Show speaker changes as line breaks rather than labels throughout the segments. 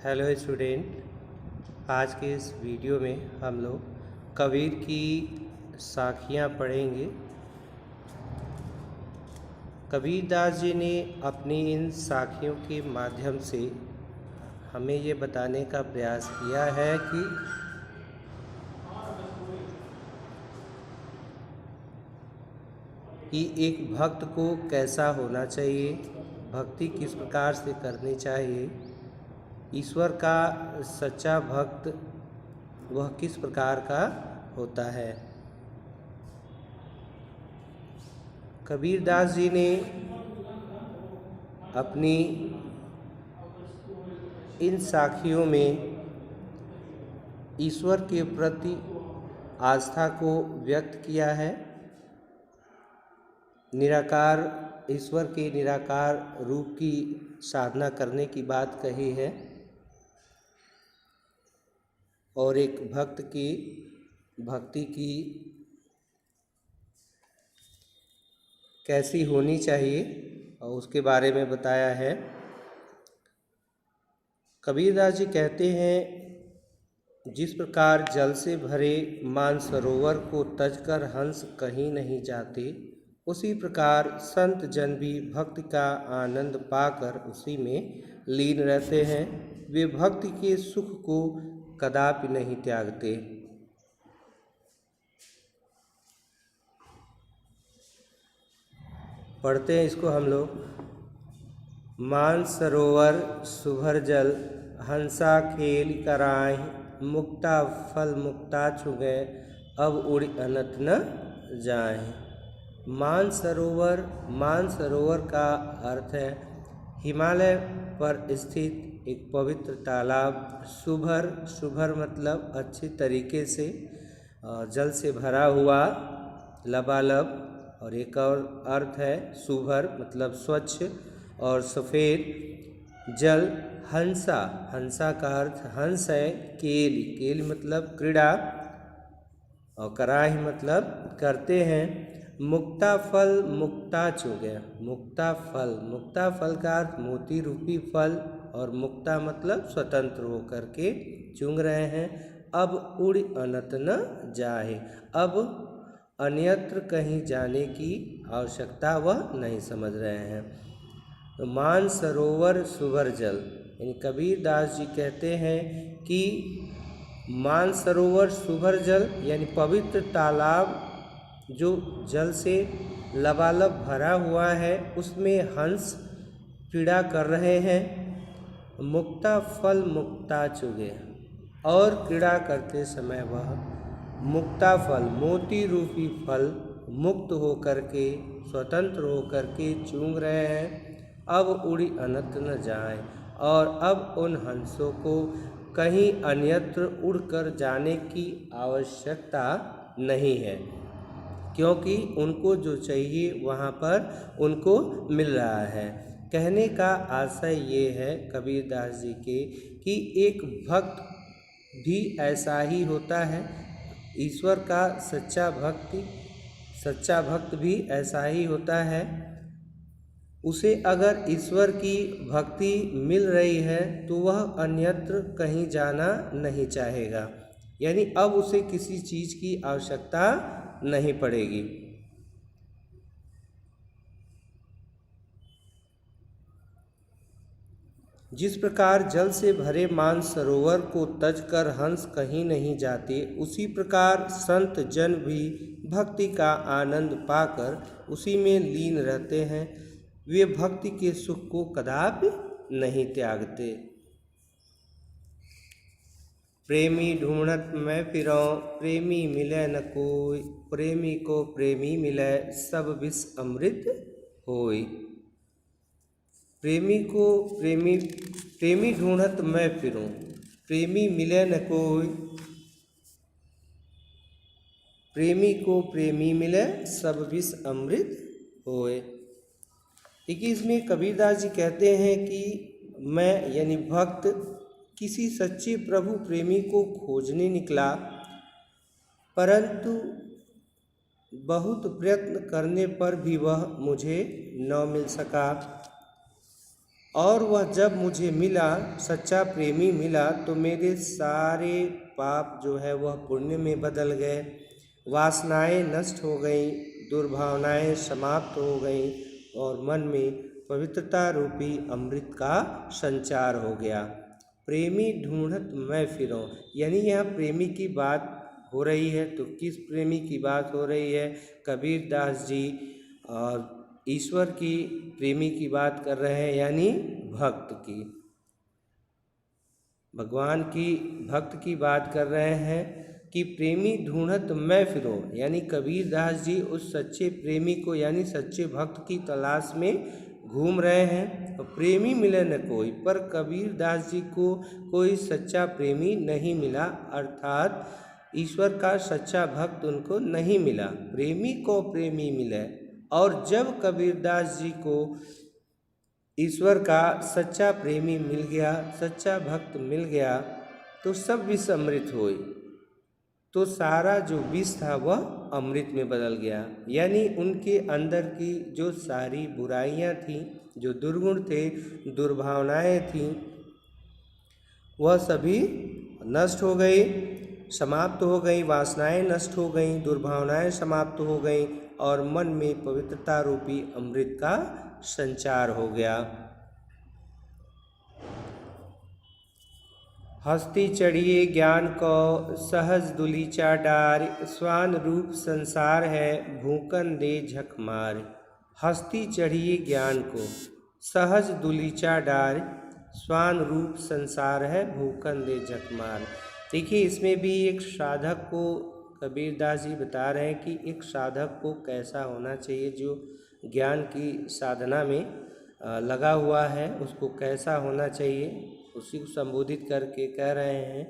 Hello student, आज के इस वीडियो में हम लोग कबीर की साखियाँ पढ़ेंगे। कबीरदास जी ने अपनी इन साखियों के माध्यम से हमें ये बताने का प्रयास किया है कि एक भक्त को कैसा होना चाहिए, भक्ति किस प्रकार से करनी चाहिए, ईश्वर का सच्चा भक्त वह किस प्रकार का होता है। कबीरदास जी ने अपनी इन साखियों में ईश्वर के प्रति आस्था को व्यक्त किया है। निराकार ईश्वर के निराकार रूप की साधना करने की बात कही है और एक भक्त की भक्ति की कैसी होनी चाहिए और उसके बारे में बताया है। कबीरदास जी कहते हैं, जिस प्रकार जल से भरे मानसरोवर को तजकर हंस कहीं नहीं जाते, उसी प्रकार संत जन भी भक्ति का आनंद पाकर उसी में लीन रहते हैं। वे भक्ति के सुख को कदापि नहीं त्यागते। पढ़ते हैं इसको हम लोग। मानसरोवर सुभर जल हंसा खेल कराहि, मुक्ता फल मुक्ता छुगे अब उड़ि अनत न जाए। मानसरोवर का अर्थ है हिमालय पर स्थित एक पवित्र तालाब। सुभर मतलब अच्छी तरीके से जल से भरा हुआ, लबालब। और एक और अर्थ है सुभर मतलब स्वच्छ और सफ़ेद जल। हंसा का अर्थ हंस है। केल मतलब क्रीड़ा और कराही मतलब करते हैं। मुक्ता फल मुक्ता चुगे, मुक्ता फल का अर्थ मोती रूपी फल और मुक्ता मतलब स्वतंत्र होकर के चुंग रहे हैं। अब उड़ अनत न जाए, अब अन्यत्र कहीं जाने की आवश्यकता वह नहीं समझ रहे हैं। तो मानसरोवर सुभर जल, यानी कबीरदास जी कहते हैं कि मानसरोवर सुभर जल यानी पवित्र तालाब जो जल से लबालब भरा हुआ है, उसमें हंस क्रीड़ा कर रहे हैं। मुक्ता फल मुक्ता चुगे, और क्रीड़ा करते समय वह मुक्ता फल मोती रूपी फल मुक्त होकर के स्वतंत्र होकर के चूंग रहे हैं। अब उड़ी अनत न जाए, और अब उन हंसों को कहीं अन्यत्र उड़कर जाने की आवश्यकता नहीं है, क्योंकि उनको जो चाहिए वहाँ पर उनको मिल रहा है। कहने का आशय ये है कबीरदास जी के कि एक भक्त भी ऐसा ही होता है। ईश्वर का सच्चा भक्त भी ऐसा ही होता है। उसे अगर ईश्वर की भक्ति मिल रही है तो वह अन्यत्र कहीं जाना नहीं चाहेगा, यानी अब उसे किसी चीज़ की आवश्यकता नहीं पड़ेगी। जिस प्रकार जल से भरे मानसरोवर को तजकर हंस कहीं नहीं जाते, उसी प्रकार संत जन भी भक्ति का आनंद पाकर उसी में लीन रहते हैं। वे भक्ति के सुख को कदापि नहीं त्यागते। प्रेमी ढूंढत मैं फिरौं, प्रेमी मिले न कोई, प्रेमी को प्रेमी मिले सब विष अमृत होय। प्रेमी ढूंढत मैं फिरूं, प्रेमी मिले न कोई, प्रेमी को प्रेमी मिले सब विष अमृत होय। देखिए, इसमें कबीरदास जी कहते हैं कि मैं यानी भक्त किसी सच्चे प्रभु प्रेमी को खोजने निकला, परंतु बहुत प्रयत्न करने पर भी वह मुझे न मिल सका। और वह जब मुझे मिला, सच्चा प्रेमी मिला, तो मेरे सारे पाप जो है वह पुण्य में बदल गए, वासनाएं नष्ट हो गई, दुर्भावनाएं समाप्त हो गई और मन में पवित्रता रूपी अमृत का संचार हो गया। प्रेमी ढूंढत मैं फिरूं, यानी यहाँ प्रेमी की बात हो रही है। तो किस प्रेमी की बात हो रही है? कबीर दास जी ईश्वर की प्रेमी की बात कर रहे हैं, यानी भक्त की, भगवान की भक्त की बात कर रहे हैं कि प्रेमी ढूंढत मैं फिरूं, यानी कबीर दास जी उस सच्चे प्रेमी को यानी सच्चे भक्त की तलाश में घूम रहे हैं। और प्रेमी मिले न कोई, पर कबीर दास जी को कोई सच्चा प्रेमी नहीं मिला, अर्थात ईश्वर का सच्चा भक्त उनको नहीं मिला। प्रेमी को प्रेमी मिले, और जब कबीर दास जी को ईश्वर का सच्चा प्रेमी मिल गया, सच्चा भक्त मिल गया, तो सब विष अमृत हुई। तो सारा जो विष था वह अमृत में बदल गया, यानी उनके अंदर की जो सारी बुराइयां थीं, जो दुर्गुण थे, दुर्भावनाएं थीं, वह सभी नष्ट हो गई, समाप्त हो गई, वासनाएं नष्ट हो गई, दुर्भावनाएं समाप्त हो गई और मन में पवित्रता रूपी अमृत का संचार हो गया। हस्ती चढ़िए ज्ञान को सहज दुलीचा डार, स्वान रूप संसार है भूकन दे झक मार। हस्ती चढ़िए ज्ञान को सहज दुलीचा डार, स्वान रूप संसार है भूकन दे झक मार। देखिए, इसमें भी एक साधक को कबीर दास जी बता रहे हैं कि एक साधक को कैसा होना चाहिए, जो ज्ञान की साधना में लगा हुआ है, उसको कैसा होना चाहिए, उसी को संबोधित करके कह रहे हैं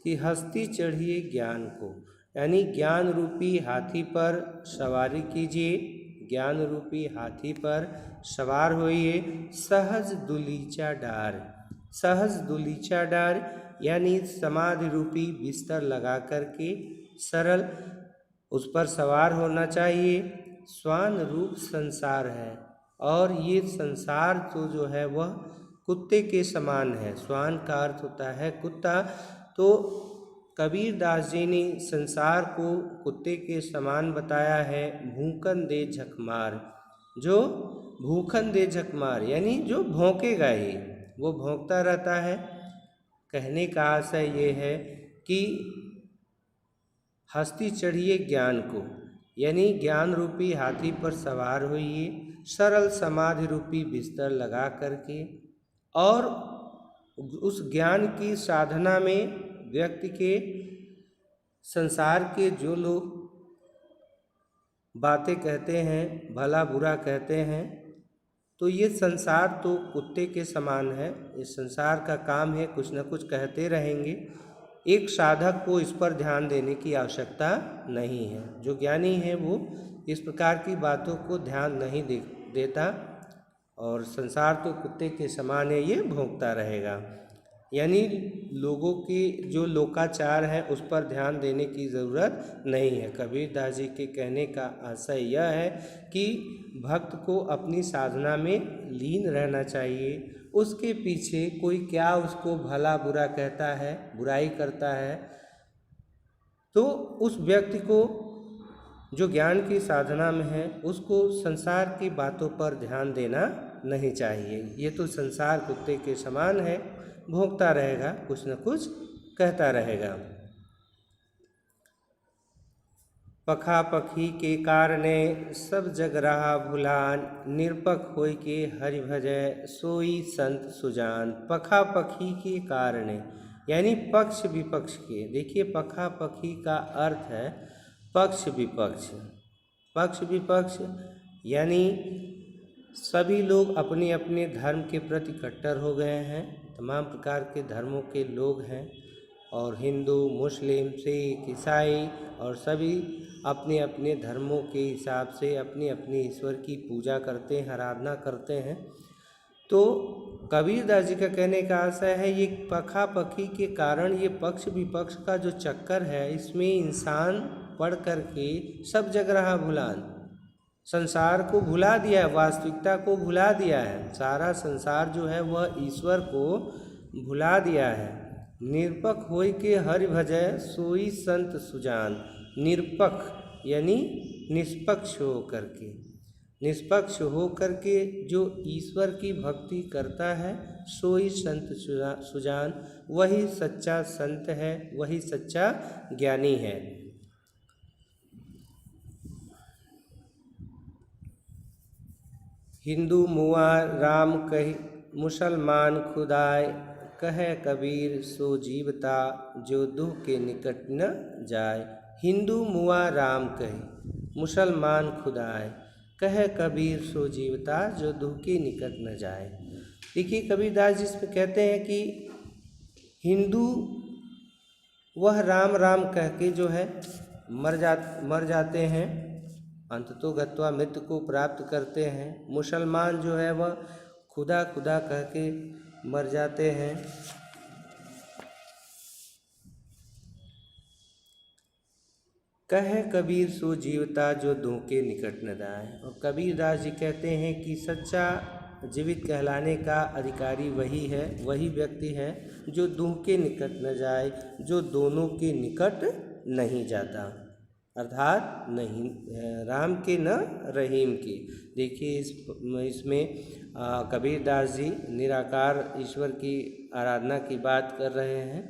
कि हस्ती चढ़िए ज्ञान को, यानी ज्ञान रूपी हाथी पर सवारी कीजिए, ज्ञान रूपी हाथी पर सवार होइए। सहज दुलीचा डार, सहज दुलीचा डार यानी समाधि रूपी बिस्तर लगा करके सरल उस पर सवार होना चाहिए। स्वान रूप संसार है, और ये संसार तो जो है वह कुत्ते के समान है। स्वान का अर्थ होता है कुत्ता, तो कबीर दास जी ने संसार को कुत्ते के समान बताया है। भूखन दे झकमार, जो भूखन दे झकमार यानी जो भौंकेगा ही, वो भौंकता रहता है। कहने का आशय ये है कि हस्ती चढ़िए ज्ञान को, यानी ज्ञान रूपी हाथी पर सवार होइए, सरल समाधि रूपी बिस्तर लगा करके, और उस ज्ञान की साधना में व्यक्ति के संसार के जो लोग बातें कहते हैं, भला बुरा कहते हैं, तो ये संसार तो कुत्ते के समान है। इस संसार का काम है कुछ न कुछ कहते रहेंगे। एक साधक को इस पर ध्यान देने की आवश्यकता नहीं है। जो ज्ञानी है वो इस प्रकार की बातों को ध्यान नहीं देता, और संसार तो कुत्ते के समान है, ये भौंकता रहेगा। यानी लोगों की जो लोकाचार है उस पर ध्यान देने की ज़रूरत नहीं है। कबीर दास जी के कहने का आशय यह है कि भक्त को अपनी साधना में लीन रहना चाहिए। उसके पीछे कोई क्या उसको भला बुरा कहता है, बुराई करता है, तो उस व्यक्ति को जो ज्ञान की साधना में है उसको संसार की बातों पर ध्यान देना नहीं चाहिए। ये तो संसार कुत्ते के समान है, भौंकता रहेगा, कुछ न कुछ कहता रहेगा। पखा पखी के कारणे सब जग रहा भुलान, निरपक होय के हरि भजय सोई संत सुजान। पखा पखी के कारणे यानी पक्ष विपक्ष के। देखिए, पखा पखी का अर्थ है पक्ष विपक्ष। पक्ष विपक्ष यानी सभी लोग अपने अपने धर्म के प्रति कट्टर हो गए हैं। तमाम प्रकार के धर्मों के लोग हैं, और हिंदू, मुस्लिम, सिख, ईसाई, और सभी अपने अपने धर्मों के हिसाब से अपने अपने ईश्वर की पूजा करते हैं, आराधना करते हैं। तो कबीर दास जी का कहने का आशय है ये पखा पखी के कारण, ये पक्ष विपक्ष का जो चक्कर है, इसमें इंसान पढ़ करके सब जग रहा भुलान, संसार को भुला दिया है, वास्तविकता को भुला दिया है। सारा संसार जो है वह ईश्वर को भुला दिया है। निरपक्ष होय के हरि भजय सोई संत सुजान। निरपक्ष यानी निष्पक्ष होकर के, निष्पक्ष होकर के जो ईश्वर की भक्ति करता है सोई संत सुजान, वही सच्चा संत है, वही सच्चा ज्ञानी है। हिंदू मुआ राम कही मुसलमान खुदाय, कहे कबीर सो जीवता जो दुह के निकट न जाए। हिंदू मुआ राम कही मुसलमान खुदाय, कहे कबीर सो जीवता जो दुह के निकट न जाए। देखिए कबीरदास जी इसमें कहते हैं कि हिंदू वह राम राम कह के जो है मर जाते हैं, अंततो गत्वा मृत्यु को प्राप्त करते हैं। मुसलमान जो है वह खुदा खुदा कह के मर जाते हैं। कहे कबीर सो जीवता जो दुह के निकट न जाए। और कबीरदास जी कहते हैं कि सच्चा जीवित कहलाने का अधिकारी वही है, वही व्यक्ति है जो दुह के निकट न जाए, जो दोनों के निकट नहीं जाता, अर्थात नहीं राम के न रहीम के। देखिए इसमें कबीरदास जी निराकार ईश्वर की आराधना की बात कर रहे हैं।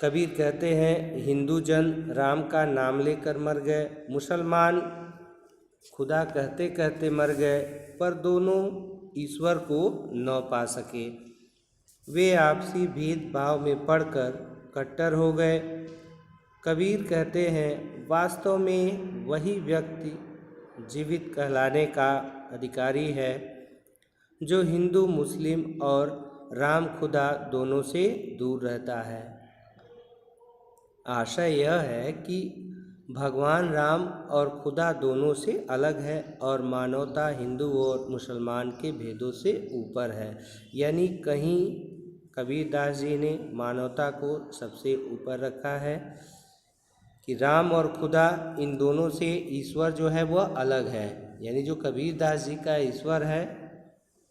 कबीर कहते हैं हिंदू जन राम का नाम लेकर मर गए, मुसलमान खुदा कहते कहते मर गए, पर दोनों ईश्वर को न पा सके। वे आपसी भेदभाव में पड़कर कट्टर हो गए। कबीर कहते हैं वास्तव में वही व्यक्ति जीवित कहलाने का अधिकारी है जो हिंदू मुस्लिम और राम खुदा दोनों से दूर रहता है। आशय यह है कि भगवान राम और खुदा दोनों से अलग है और मानवता हिंदू और मुसलमान के भेदों से ऊपर है। यानी कहीं कबीरदास जी ने मानवता को सबसे ऊपर रखा है कि राम और खुदा इन दोनों से ईश्वर जो है वह अलग है। यानी जो कबीरदास जी का ईश्वर है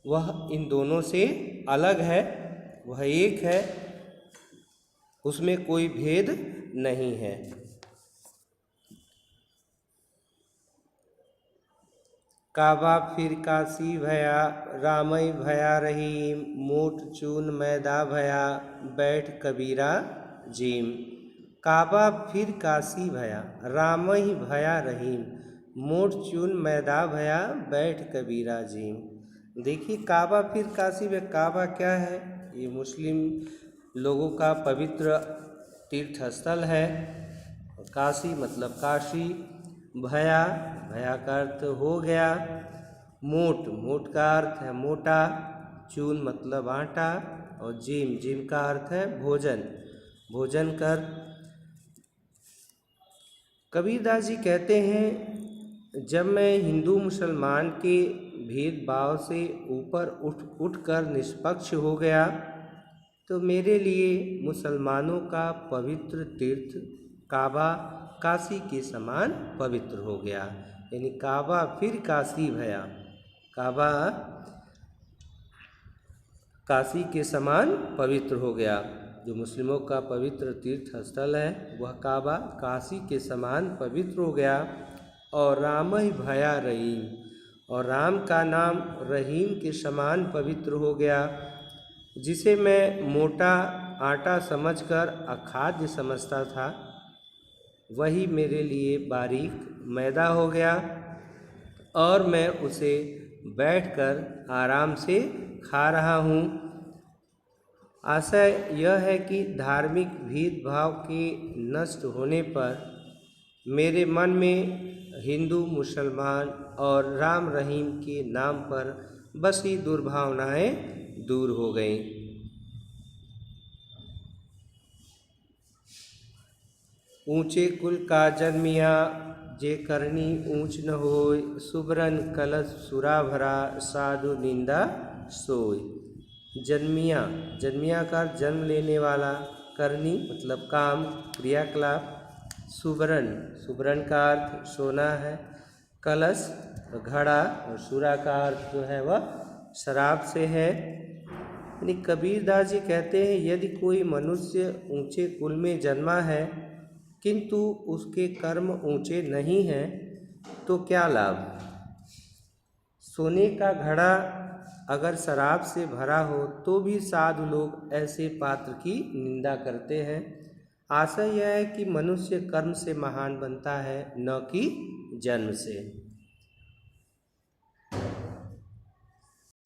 वह इन दोनों से अलग है, वह एक है, उसमें कोई भेद नहीं है। काबा फिर काशी भया रामई भया रहीम, मोट चून मैदा भया बैठ कबीरा जीम। काबा फिर काशी भया रामई भया रहीम, मोट चून मैदा भया बैठ कबीरा जीम। देखिए काबा फिर काशी भया, काबा क्या है? ये मुस्लिम लोगों का पवित्र तीर्थ स्थल है। काशी मतलब काशी, भया भया का अर्थ हो गया, मोट मोट का अर्थ है मोटा, चून मतलब आटा, और जिम जिम का अर्थ है भोजन, भोजन कर। कबीरदास जी कहते हैं जब मैं हिंदू मुसलमान के भेदभाव से ऊपर उठकर निष्पक्ष हो गया तो मेरे लिए मुसलमानों का पवित्र तीर्थ काबा काशी के समान पवित्र हो गया। यानी काबा फिर काशी भया, काबा काशी के समान पवित्र हो गया। जो मुस्लिमों का पवित्र तीर्थ स्थल है वह काबा काशी के समान पवित्र हो गया। और राम ही भया रहीम, और राम का नाम रहीम के समान पवित्र हो गया। जिसे मैं मोटा आटा समझकर अखाद्य समझता था वही मेरे लिए बारीक मैदा हो गया और मैं उसे बैठकर आराम से खा रहा हूँ। आशय यह है कि धार्मिक भेदभाव के नष्ट होने पर मेरे मन में हिंदू मुसलमान और राम रहीम के नाम पर बसी दुर्भावनाएं दूर हो गईं। ऊंचे कुल का जन्मिया जे करनी ऊंच न होय, सुबरन कलश सुरा भरा साधु निंदा सोय। जन्मिया, जन्मिया का जन्म लेने वाला, करनी मतलब काम क्रियाकलाप, सुवर्ण, सुवर्ण का अर्थ सोना है। कलश, घड़ा, और सूरा का अर्थ जो है वह शराब से है। यानी कबीरदास जी कहते हैं यदि कोई मनुष्य ऊंचे कुल में जन्मा है किंतु उसके कर्म ऊंचे नहीं हैं तो क्या लाभ। सोने का घड़ा अगर शराब से भरा हो तो भी साधु लोग ऐसे पात्र की निंदा करते हैं। आशय यह है कि मनुष्य कर्म से महान बनता है, न कि जन्म से।